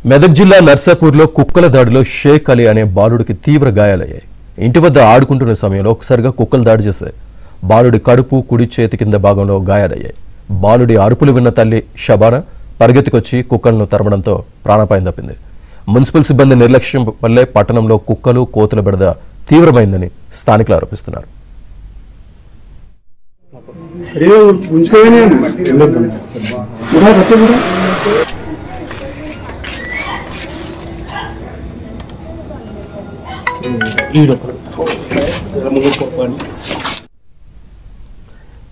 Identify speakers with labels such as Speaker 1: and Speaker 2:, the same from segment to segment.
Speaker 1: మెదక్ జిల్లా నర్సాపూర్లో కుక్కల దాడిలో షేక్ అలీ అనే బాలుడికి తీవ్ర గాయాలయ్యాయి. ఇంటి వద్ద ఆడుకుంటున్న సమయంలో ఒకసారిగా కుక్కలు దాడి చేశాయి. బాలుడి కడుపు, కుడి చేతి కింద భాగంలో గాయాలయ్యాయి. బాలుడి అరుపులు విన్న తల్లి షబానా పరిగెత్తుకొచ్చి కుక్కలను తరమడంతో ప్రాణాపాయం తప్పింది. మున్సిపల్ సిబ్బంది నిర్లక్ష్యం వల్లే పట్టణంలో కుక్కలు, కోతుల బెడద తీవ్రమైందని స్థానికులు ఆరోపిస్తున్నారు.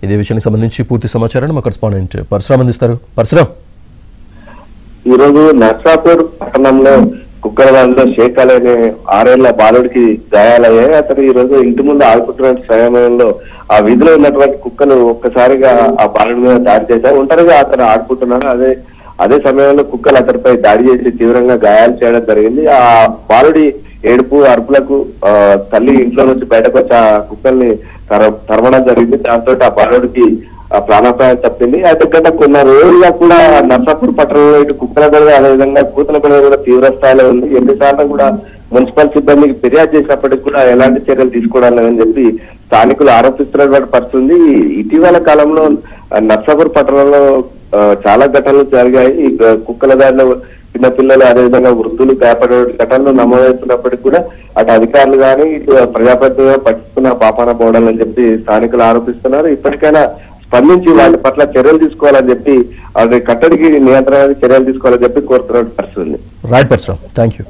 Speaker 1: ఇదే విషయానికి సంబంధించి పూర్తి సమాచారాన్ని మా కరెస్పాండెంట్ పరశురామ్ అందిస్తారు. పరశురామ్,
Speaker 2: ఈరోజు నర్సాపూర్ పట్టణంలో కుక్కల దాడిలో షేక్ అలీ అనే 6 ఏళ్ల బాలుడికి గాయాలయ్యాయి. అతను ఈ రోజు ఇంటి ముందు ఆడుకుంటున్న సమయంలో ఆ వీధిలో ఉన్నటువంటి కుక్కలు ఒక్కసారిగా ఆ బాలుడి మీద దాడి చేశారు. ఒంటరిగా అతను ఆడుకుంటున్నాడు. అదే సమయంలో కుక్కలు అతనిపై దాడి చేసి తీవ్రంగా గాయాలు చేయడం జరిగింది. ఆ బాలుడి ఏడుపు, అరుపులకు తల్లి ఇంట్లో నుంచి బయటకు వచ్చి ఆ కుక్కల్ని తరమడం జరిగింది. దాంతో ఆ బాలుడికి ప్రాణాపాయం తప్పింది. అయితే గత కొన్ని రోజులుగా కూడా నర్సాపూర్ పట్టణంలో ఇటు కుక్కల గొడవ, అదేవిధంగా కూతల గొడవ కూడా తీవ్ర స్థాయిలో ఉంది. ఎన్నిసార్లు కూడా మున్సిపల్ సిబ్బందికి ఫిర్యాదు చేసినప్పటికీ కూడా ఎలాంటి చర్యలు తీసుకోవడం లేదని చెప్పి స్థానికులు ఆరోపిస్తున్నటువంటి పరిస్థితి ఉంది. ఇటీవల కాలంలో నర్సాపూర్ పట్టణంలో చాలా ఘటనలు జరిగాయి. కుక్కల దాడిలో చిన్నపిల్లలు, అదేవిధంగా వృద్ధులు గాయపడే ఘటనలు నమోదవుతున్నప్పటికీ కూడా అటు అధికారులు కానీ ఇటు ప్రజాప్రతినిధులు పట్టించుకున్న పాపాన పోవడాలని చెప్పి స్థానికులు ఆరోపిస్తున్నారు. ఇప్పటికైనా స్పందించి వాటి పట్ల చర్యలు తీసుకోవాలని చెప్పి, అది కట్టడికి నియంత్రణ చర్యలు తీసుకోవాలని చెప్పి కోరుతున్న పరిస్థితి ఉంది.
Speaker 1: Right Parashuram, thank you.